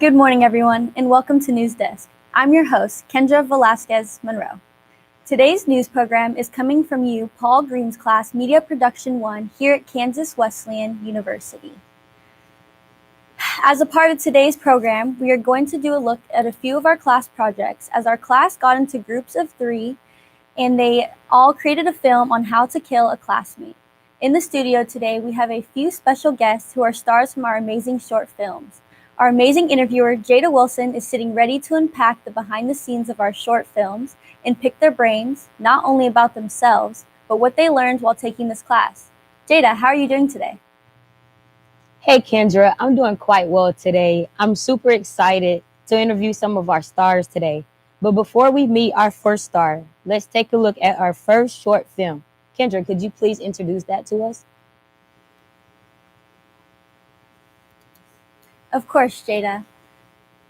Good morning, everyone, and welcome to News Desk. I'm your host, Kendra Velasquez Monroe. Today's news program is coming from you, Paul Green's class, Media Production 1, here at Kansas Wesleyan University. As a part of today's program, we are going to do a look at a few of our class projects, as our class got into groups of 3, and they all created a film on how to kill a classmate. In the studio today, we have a few special guests who are stars from our amazing short films. Our amazing interviewer, Jada Wilson, is sitting ready to unpack the behind the scenes of our short films and pick their brains, not only about themselves, but what they learned while taking this class. Jada, how are you doing today? Hey, Kendra, I'm doing quite well today. I'm super excited to interview some of our stars today. But before we meet our first star, let's take a look at our first short film. Kendra, could you please introduce that to us? Of course, Jada.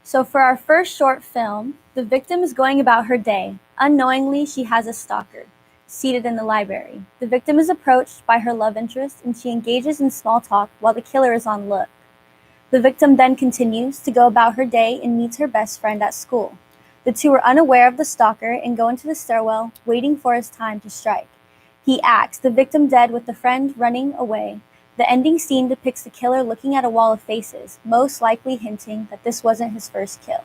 So for our first short film, the victim is going about her day. Unknowingly, she has a stalker seated in the library. The victim is approached by her love interest and she engages in small talk while the killer is on look. The victim then continues to go about her day and meets her best friend at school. The two are unaware of the stalker and go into the stairwell, waiting for his time to strike. He acts the victim dead with the friend running away. The ending scene depicts the killer looking at a wall of faces, most likely hinting that this wasn't his first kill.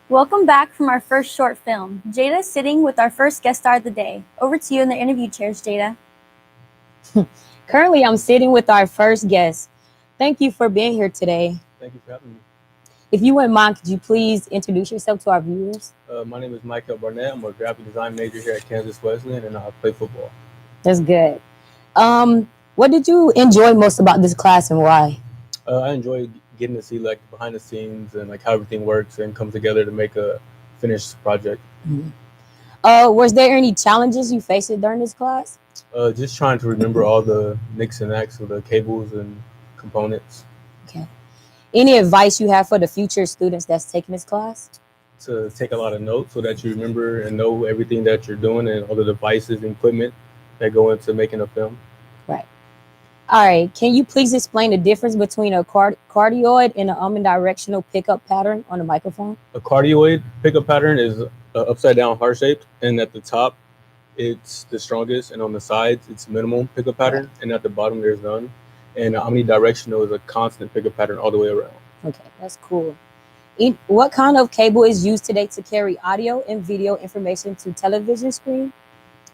Welcome back from our first short film. Jada is sitting with our first guest star of the day. Over to you in the interview chairs, Jada. Currently, I'm sitting with our first guest. Thank you for being here today. Thank you for having me. If you wouldn't mind, could you please introduce yourself to our viewers? My name is Michael Barnett. I'm a graphic design major here at Kansas Wesleyan, and I play football. That's good. What did you enjoy most about this class and why? I enjoy getting to see like behind the scenes and like how everything works and comes together to make a finished project. Was there any challenges you faced during this class? Just trying to remember all the nicks and knacks of the cables and components. Okay. Any advice you have for the future students that's taking this class? To take a lot of notes so that you remember and know everything that you're doing and all the devices and equipment that go into making a film. Right. All right. Can you please explain the difference between a cardioid and an omnidirectional pickup pattern on the microphone? A cardioid pickup pattern is upside down heart shaped, and at the top it's the strongest, and on the sides it's minimal pickup pattern, and at the bottom there's none. And omnidirectional is a constant pickup pattern all the way around. Okay, that's cool. What kind of cable is used today to carry audio and video information to television screen?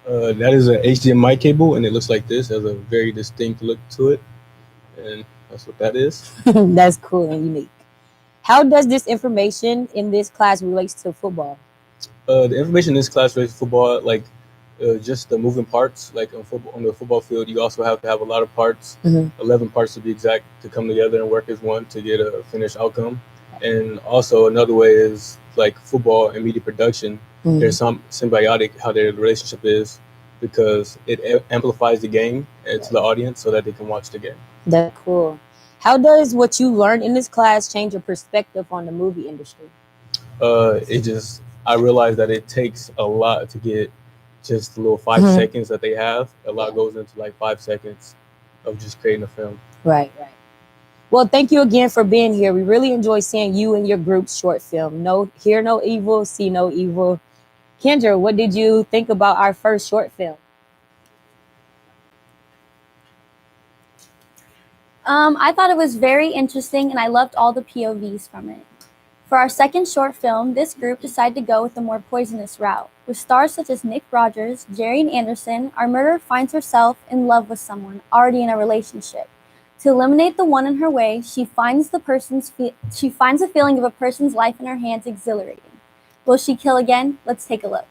That is a HDMI cable, and it looks like this. It has a very distinct look to it, and that's what that is. That's cool and unique. How does this information in this class relates to football? The information in this class relates to football, like just the moving parts. Like on the football field, you also have to have a lot of parts, 11 parts to be exact, to come together and work as one to get a finished outcome. And also another way is like football and media production. There's some symbiotic how their relationship is, because it amplifies the game to the audience so that they can watch the game. That's cool. How does what you learned in this class change your perspective on the movie industry? It just I realized that it takes a lot to get just a little 5 Mhm. seconds that they have. A lot goes into like 5 seconds of just creating a film. Right. Well, thank you again for being here. We really enjoy seeing you and your group's short film. No, hear no evil, see no evil. Kendra, what did you think about our first short film? I thought it was very interesting and I loved all the POVs from it. For our second short film, this group decided to go with a more poisonous route. With stars such as Nick Rogers, Jerry Anderson, our murderer finds herself in love with someone already in a relationship. To eliminate the one in her way, she finds the feeling of a person's life in her hands exhilarating. Will she kill again? Let's take a look.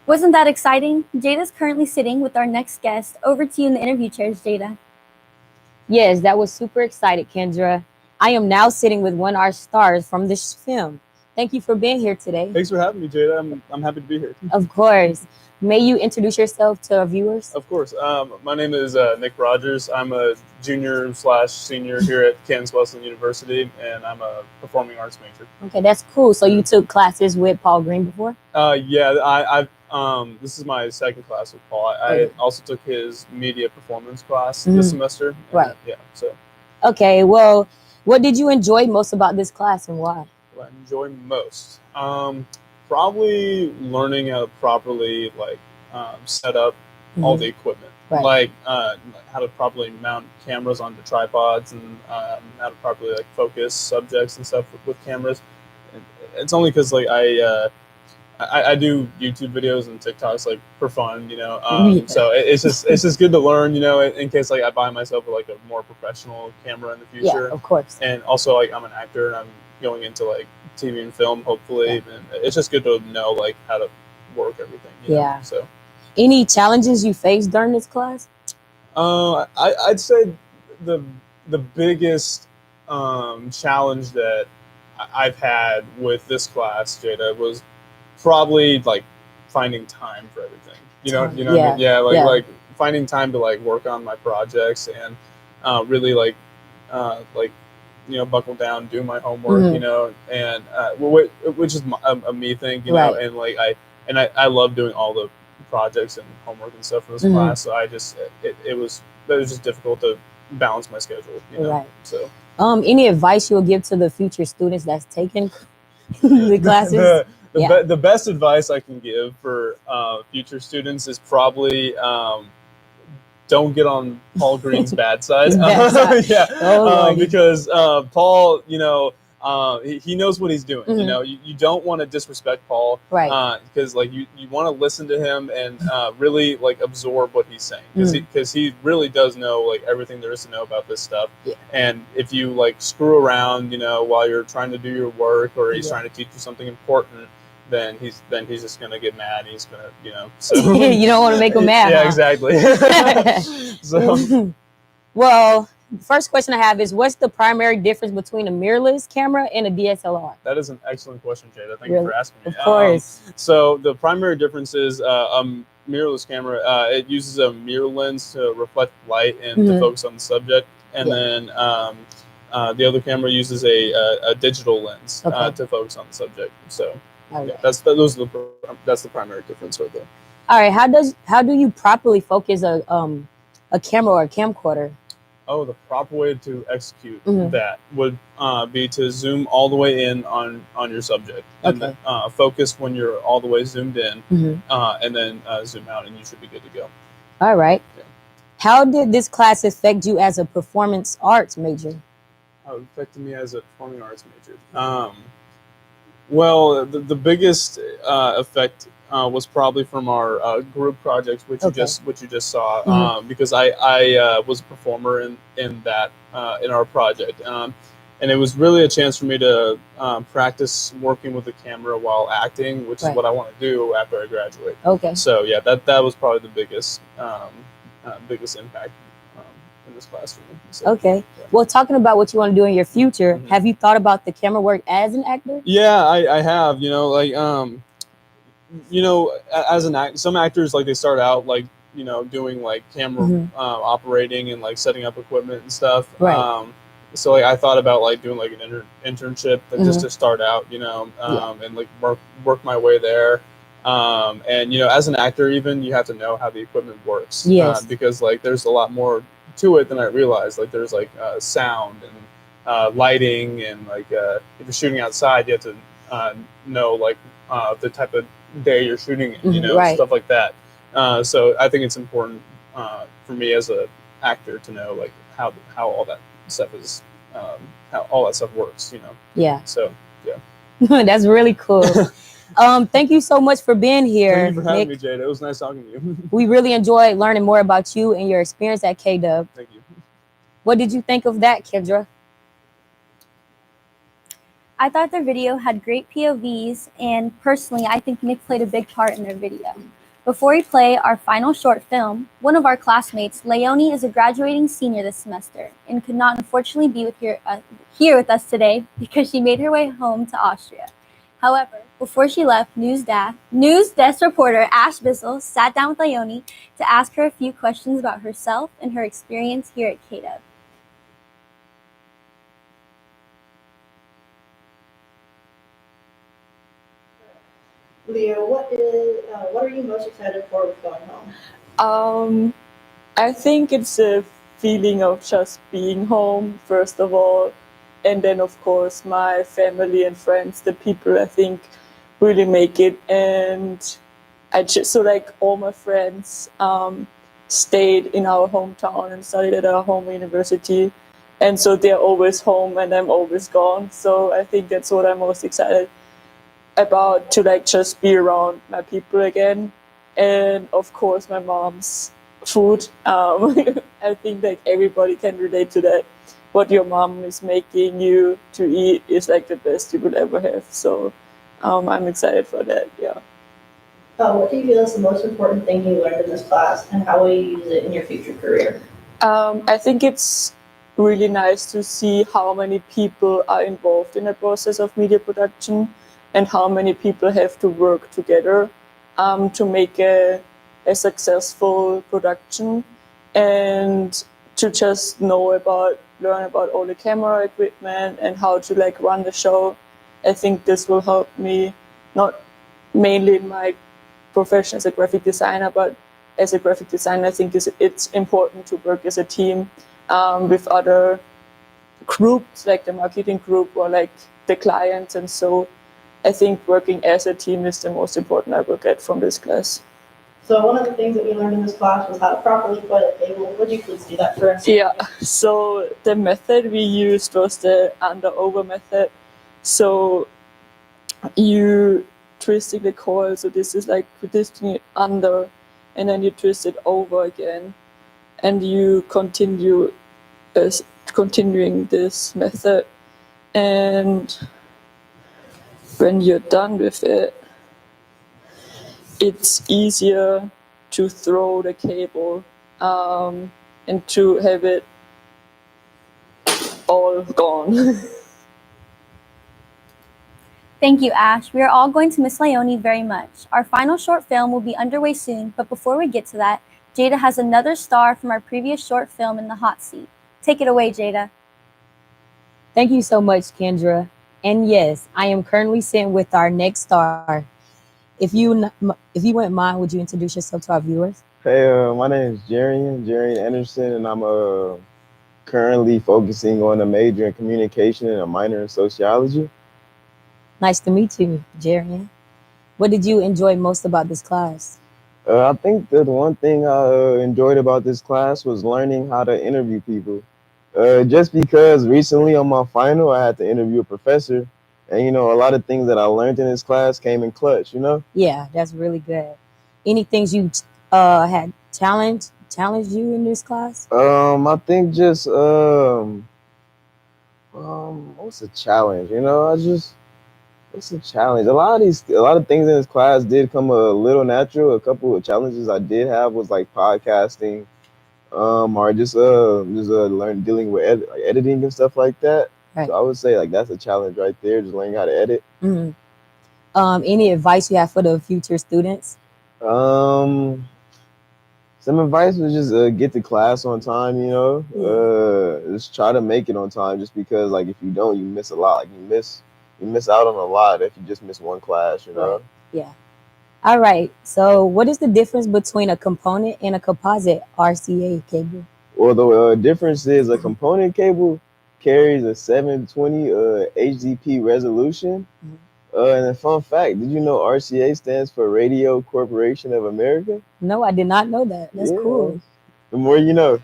Wasn't that exciting? Jada's currently sitting with our next guest. Over to you in the interview chairs, Jada. Yes, that was super excited, Kendra. I am now sitting with one of our stars from this film. Thank you for being here today. Thanks for having me, Jada. I'm happy to be here. Of course. May you introduce yourself to our viewers? Of course. My name is Nick Rogers. I'm a junior/senior here at Kansas Wesleyan University, and I'm a performing arts major. Okay, that's cool. So you took classes with Paul Green before? Yeah, I've this is my second class with Paul. I also took his media performance class this semester. And, right. Yeah. So. Okay. Well, what did you enjoy most about this class, and why? What I enjoy most, probably learning how to properly set up all the equipment, Right. like how to properly mount cameras onto tripods and how to properly focus subjects and stuff with cameras. It's only because I do YouTube videos and TikToks for fun, so it's just good to learn, in case I buy myself a more professional camera in the future. Yeah, of course. And also I'm an actor and I'm going into like TV and film, hopefully. And it's just good to know like how to work everything. You know? So, any challenges you faced during this class? I'd say the biggest challenge that I've had with this class, Jada, was probably like finding time for everything. You know what I mean? Yeah, like finding time to like work on my projects and really like buckle down, do my homework, you know, and which is a me thing, you know, and like I love doing all the projects and homework and stuff for this class. So I just it was just difficult to balance my schedule, you know. So any advice you'll give to the future students that's taking the classes? The best advice I can give for future students is probably don't get on Paul Green's bad side. Because Paul, you know, he knows what he's doing. You know, you don't want to disrespect Paul, because like you want to listen to him and really like absorb what he's saying, because he really does know like everything there is to know about this stuff. And if you like screw around, you know, while you're trying to do your work, or he's trying to teach you something important, then he's just gonna get mad. He's gonna, you know. So you don't want to make him mad. Yeah, exactly. So, well, first question I have is, what's the primary difference between a mirrorless camera and a DSLR? That is an excellent question, Jada. Thank you for asking me. Of course. So the primary difference is a mirrorless camera. It uses a mirror lens to reflect light and to focus on the subject, and then the other camera uses a digital lens to focus on the subject. So. That's the primary difference right there. All right, how do you properly focus a camera or a camcorder? Oh, the proper way to execute that would be to zoom all the way in on your subject, and then, focus when you're all the way zoomed in, and then zoom out, and you should be good to go. All right. Yeah. How did this class affect you as a performance arts major? How it affected me as a performing arts major? Well, the biggest effect was probably from our group projects, which you just saw, because I was a performer in that in our project, and it was really a chance for me to practice working with the camera while acting, which is what I want to do after I graduate. So yeah, that was probably the biggest impact in this class for me. So, well, talking about what you want to do in your future, have you thought about the camera work as an actor? Yeah, I have. You know, like you know, as an actor, some actors like they start out like, you know, doing like camera operating and like setting up equipment and stuff. So like I thought about like doing like an internship just to start out, you know, and like work my way there. And you know, as an actor, even you have to know how the equipment works. Because like there's a lot more to it than I realized. Like there's like sound and lighting, and like if you're shooting outside, you have to know like the type of day you're shooting in, you know, stuff like that. So I think it's important for me as an actor to know like how all that stuff is, how all that stuff works, you know. So that's really cool. Thank you so much for being here. Thank you for having me, Jada. It was nice talking to you. We really enjoyed learning more about you and your experience at KW. Thank you. What did you think of that, Kendra? I thought their video had great POVs, and personally, I think Nick played a big part in their video. Before we play our final short film, one of our classmates, Leonie, is a graduating senior this semester and could not unfortunately be here with us today because she made her way home to Austria. However, before she left, News Desk reporter Ash Bissell sat down with Leonie to ask her a few questions about herself and her experience here at KW. Leo, what are you most excited for with going home? I think it's a feeling of just being home, first of all, and then of course my family and friends, the people I think really make it. And so like all my friends stayed in our hometown and studied at our home university, and so they're always home and I'm always gone. So I think that's what I'm most excited about, to like just be around my people again. And of course my mom's food. I think like everybody can relate to that. what your mom is making you to eat is like the best you could ever have. So I'm excited for that. Yeah. What do you feel is the most important thing you learned in this class, and how will you use it in your future career? I think it's really nice to see how many people are involved in the process of media production and how many people have to work together to make a successful production, and to just learn about all the camera equipment and how to like run the show. I think this will help me not mainly in my profession as a graphic designer, but as a graphic designer, I think it's important to work as a team with other groups, like the marketing group or like the clients. And so I think working as a team is the most important I will get from this class. So one of the things that we learned in this class was how to properly foil a cable. Would you please do that for us? Yeah, so the method we used was the under-over method. So you twisting the coil, so this is like twisting it under, and then you twist it over again, and you continuing this method, and when you're done with it, it's easier to throw the cable and to have it all gone. Thank you, Ash. We are all going to miss Leonie very much. Our final short film will be underway soon, but before we get to that, Jada has another star from our previous short film in the hot seat. Take it away, Jada. Thank you so much, Kendra. And yes, I am currently sitting with our next star. If you wouldn't mind, would you introduce yourself to our viewers? Hey, my name is Jarian Anderson, and I'm currently focusing on a major in communication and a minor in sociology. Nice to meet you, Jarian. What did you enjoy most about this class? I think that the one thing I enjoyed about this class was learning how to interview people. Just because recently on my final, I had to interview a professor, and a lot of things that I learned in this class came in clutch. Yeah, that's really good. Any things you had challenged you in this class? I think just what's a challenge? It's a challenge. A lot of things in this class did come a little natural. A couple of challenges I did have was like podcasting, or just learn dealing with editing and stuff like that. Right. So I would say like that's a challenge right there, just learning how to edit. Mm-hmm. Any advice you have for the future students? Some advice was just get to class on time. Just try to make it on time. Just because like if you don't, you miss a lot. Like you miss out on a lot if you just miss one class, Right. Yeah. All right. So what is the difference between a component and a composite RCA cable? Well, the difference is a component cable carries a 720 HDP resolution. Mm-hmm. And a fun fact, did you know RCA stands for Radio Corporation of America? No, I did not know that. That's cool. The more you know.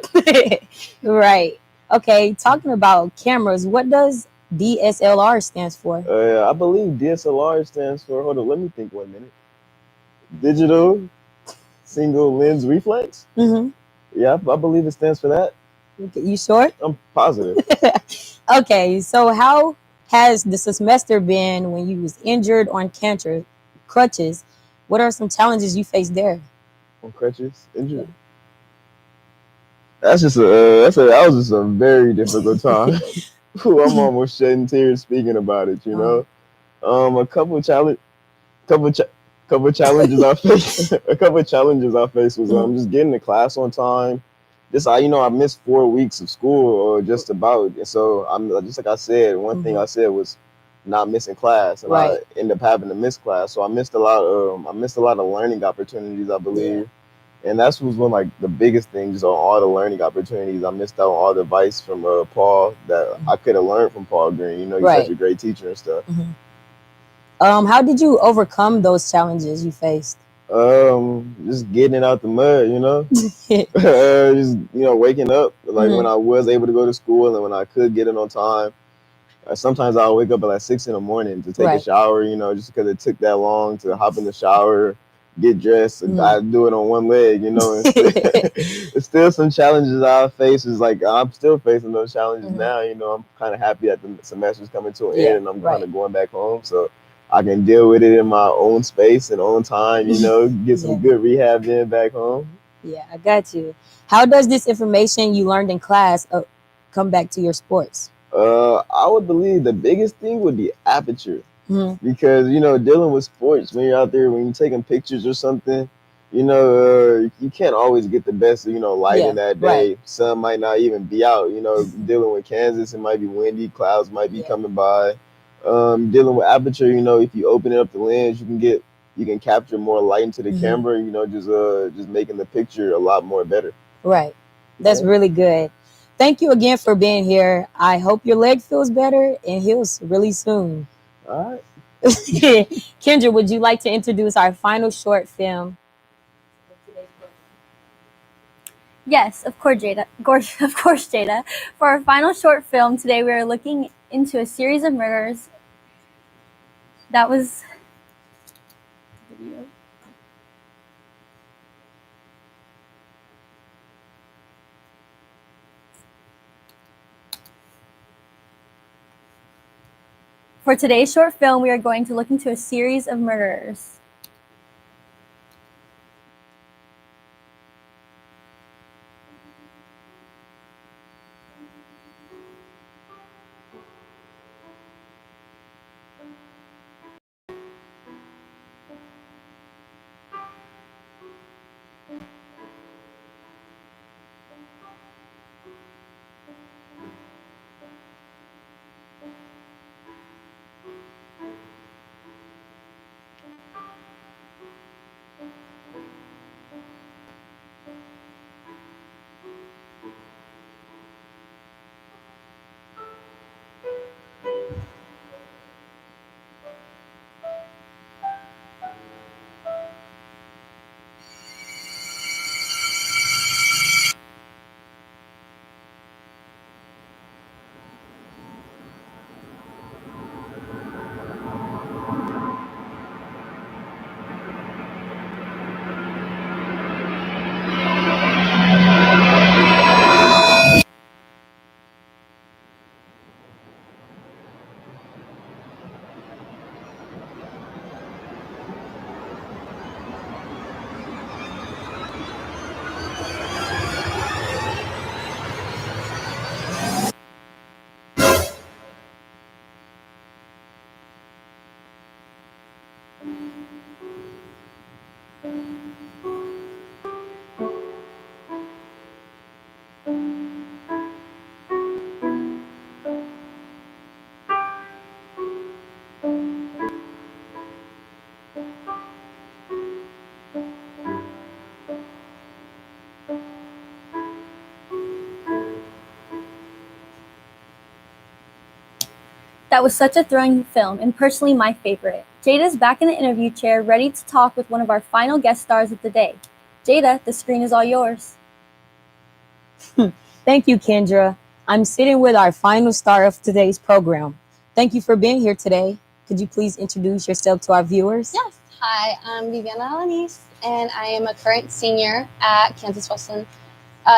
Right. Okay. Talking about cameras, what does DSLR stands for? I believe DSLR stands for, hold on, let me think 1 minute. Digital Single Lens Reflex? Mm-hmm. Yeah, I believe it stands for that. Okay, you sure? I'm positive. Okay, so how has the semester been when you was injured on crutches? What are some challenges you faced there? On crutches? Injured? That was just a very difficult time. I'm almost shedding tears speaking about it, A couple challenges I faced. A couple challenges I faced was just getting to class on time. I missed 4 weeks of school or just about. And so I'm just like I said, one thing I said was not missing class, and Right. I ended up having to miss class. So I missed a lot of learning opportunities, I believe. Yeah. And that was one like the biggest things on all the learning opportunities. I missed out on all the advice from Paul that I could have learned from Paul Green. He's Right. such a great teacher and stuff. Mm-hmm. How did you overcome those challenges you faced? Just getting it out the mud, just waking up like when I was able to go to school and when I could get it on time. Sometimes I'll wake up at like 6 a.m. to take Right. a shower, just because it took that long to hop in the shower, get dressed. I do it on one leg, you know. And it's still some challenges I face. Is like I'm still facing those challenges now. You know, I'm kind of happy that the semester's coming to an end, and I'm kind of going back home, so I can deal with it in my own space and own time. You know, get some good rehab in back home. Yeah, I got you. How does this information you learned in class come back to your sports? I would believe the biggest thing would be aperture. Because, you know, dealing with sports, when you're out there, when you're taking pictures or something, you know, you can't always get the best, you know, light in that day. Sun might not even be out. You know, dealing with Kansas, it might be windy, clouds might be coming by. Dealing with aperture, you know, if you open up the lens, you can capture more light into the camera, you know, just making the picture a lot more better. Right. That's really good. Thank you again for being here. I hope your leg feels better and heals really soon. All right. Kendra, would you like to introduce our final short film? Yes, of course, Jada. Of course, Jada. For our final short film today, we are looking into a series of murders that was. For today's short film, we are going to look into a series of murderers. That was such a thrilling film, and personally my favorite. Jada's back in the interview chair, ready to talk with one of our final guest stars of the day. Jada, the screen is all yours. Thank you, Kendra. I'm sitting with our final star of today's program. Thank you for being here today. Could you please introduce yourself to our viewers? Yes. Hi, I'm Viviana Alanis, and I am a current senior at Kansas Wesleyan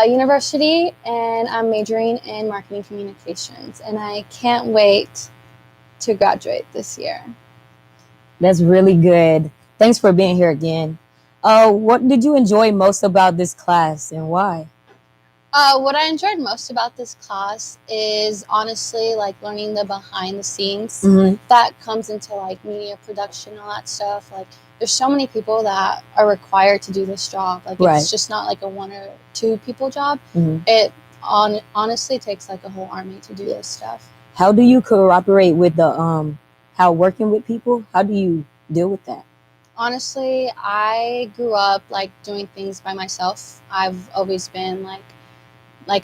University, and I'm majoring in marketing communications, and I can't wait to graduate this year. That's really good. Thanks for being here again. What did you enjoy most about this class and why? What I enjoyed most about this class is honestly like learning the behind the scenes that comes into like media production and all that stuff. Like there's so many people that are required to do this job. Like it's just not like a 1 or 2 people job. It honestly takes like a whole army to do this stuff. How do you cooperate with the how working with people? How do you deal with that? Honestly, I grew up like doing things by myself. I've always been like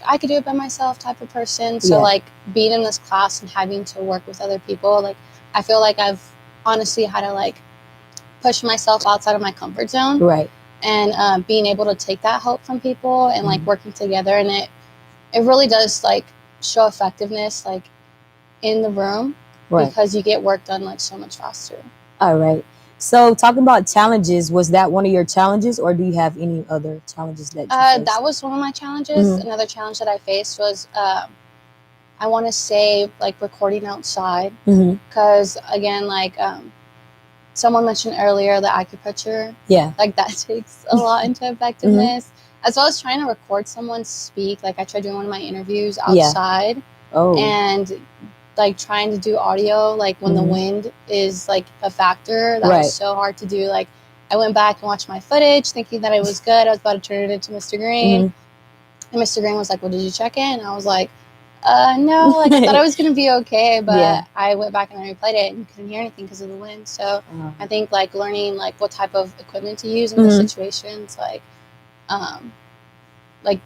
I could do it by myself type of person. So like being in this class and having to work with other people, like I feel like I've honestly had to like push myself outside of my comfort zone. Right. And being able to take that help from people and like working together, and it really does like show effectiveness like in the room because you get work done like so much faster. All right. So talking about challenges, was that one of your challenges, or do you have any other challenges that you faced? That was one of my challenges. Mhm. Another challenge that I faced was I want to say like recording outside Mhm. because again, like someone mentioned earlier, the acupressure, Yeah. like that takes a lot into effectiveness. As well as trying to record someone speak. Like I tried doing one of my interviews Yeah. outside Oh. and like trying to do audio, like when the Mhm. wind is like a factor, that Right. was so hard to do. Like I went back and watched my footage thinking that it was good. I was about to turn it into Mr. Green. Mhm. And Mr. Green was like, well, did you check in? And I was like, no, like I thought I was going to be okay. But Yeah. I went back and I replayed it and couldn't hear anything because of the wind. So I think like learning like what type of equipment to use in those Mhm. situations, like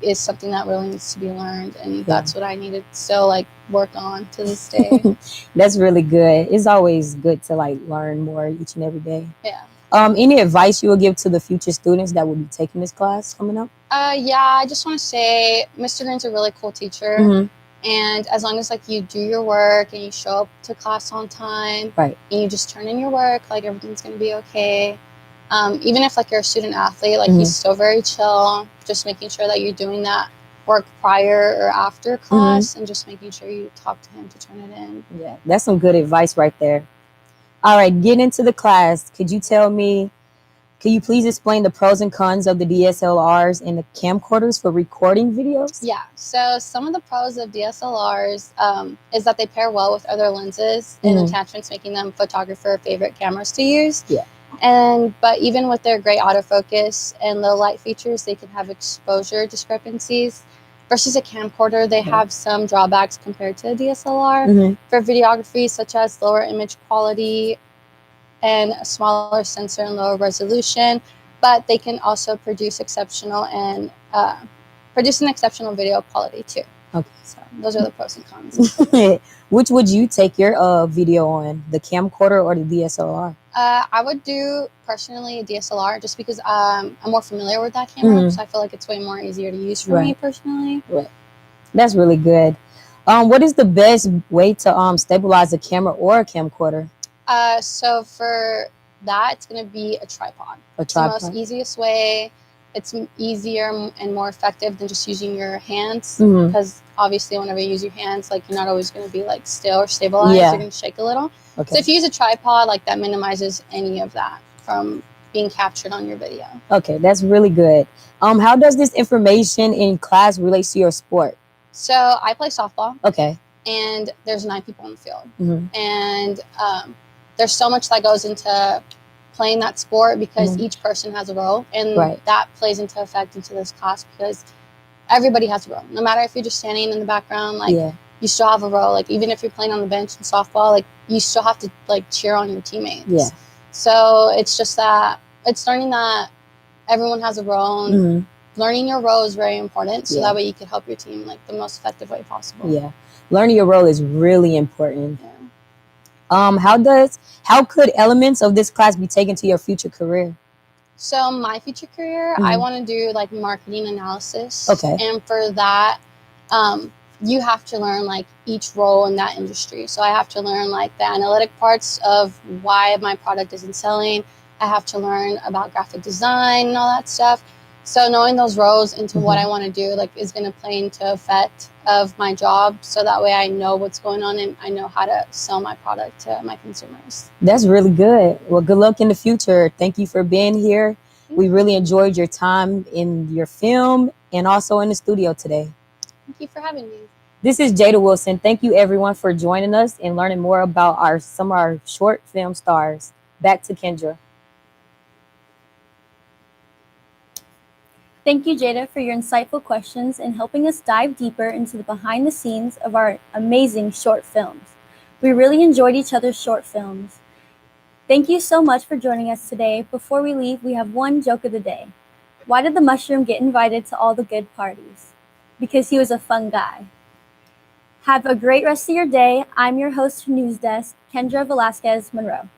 is something that really needs to be learned. And that's what I needed to still like work on to this day. That's really good. It's always good to like learn more each and every day. Yeah. Any advice you would give to the future students that will be taking this class coming up? Yeah, I just want to say Mr. Green's a really cool teacher. Mhm. And as long as like you do your work and you show up to class on time, Right. and you just turn in your work, like everything's gonna be okay. Even if like you're a student athlete, like Mhm. he's still very chill, just making sure that you're doing that work prior or after class and just making sure you talk to him to turn it in. Yeah, that's some good advice right there. All right, get into the class. Could you please explain the pros and cons of the DSLRs and the camcorders for recording videos? Yeah, so some of the pros of DSLRs is that they pair well with other lenses and Mhm. attachments, making them photographer favorite cameras to use. Yeah. But even with their great autofocus and low light features, they can have exposure discrepancies. Versus a camcorder, they have some drawbacks compared to a DSLR Mhm. for videography, such as lower image quality and a smaller sensor and lower resolution. But they can also produce an exceptional video quality too. Okay. So those are the pros and cons. Which would you take your video on, the camcorder or the DSLR? I would do personally a DSLR just because I'm more familiar with that camera, Mhm. so I feel like it's way more easier to use for me Right. personally. That's really good. What is the best way to stabilize a camera or a camcorder? So for that, it's going to be a tripod. A It's the most tripod? easiest way. It's easier and more effective than just using your hands Mhm. because obviously whenever you use your hands, like you're not always going to be like still or stabilized. Yeah. You're going to shake a little. Okay. So if you use a tripod, like that minimizes any of that from being captured on your video. Okay, that's really good. How does this information in class relate to your sport? So I play softball. Okay. And there's 9 people on the field. Mhm. And there's so much that goes into playing that sport because Mhm. each person has a role. And Right. that plays into effect into this class because everybody has a role. No matter if you're just standing in the background, like Yeah. you still have a role. Like even if you're playing on the bench in softball, like you still have to like cheer on your teammates. Yeah. So it's just that it's learning that everyone has a role and Mhm. learning your role is very important. So Yeah. that way you can help your team like the most effective way possible. Yeah. Learning your role is really important. Yeah. How could elements of this class be taken to your future career? So my future career, I want to do like marketing analysis. Okay. And for that, you have to learn like each role in that industry. So I have to learn like the analytic parts of why my product isn't selling. I have to learn about graphic design and all that stuff. So knowing those roles into what I want to do like is going to play into effect of my job. So that way I know what's going on and I know how to sell my product to my consumers. That's really good. Well, good luck in the future. Thank you for being here. We really enjoyed your time in your film and also in the studio today. Thank you for having me. This is Jada Wilson. Thank you everyone for joining us and learning more about some of our short film stars. Back to Kendra. Thank you, Jada, for your insightful questions and helping us dive deeper into the behind the scenes of our amazing short films. We really enjoyed each other's short films. Thank you so much for joining us today. Before we leave, we have one joke of the day. Why did the mushroom get invited to all the good parties? Because he was a fun guy. Have a great rest of your day. I'm your host for News Desk, Kendra Velasquez Monroe.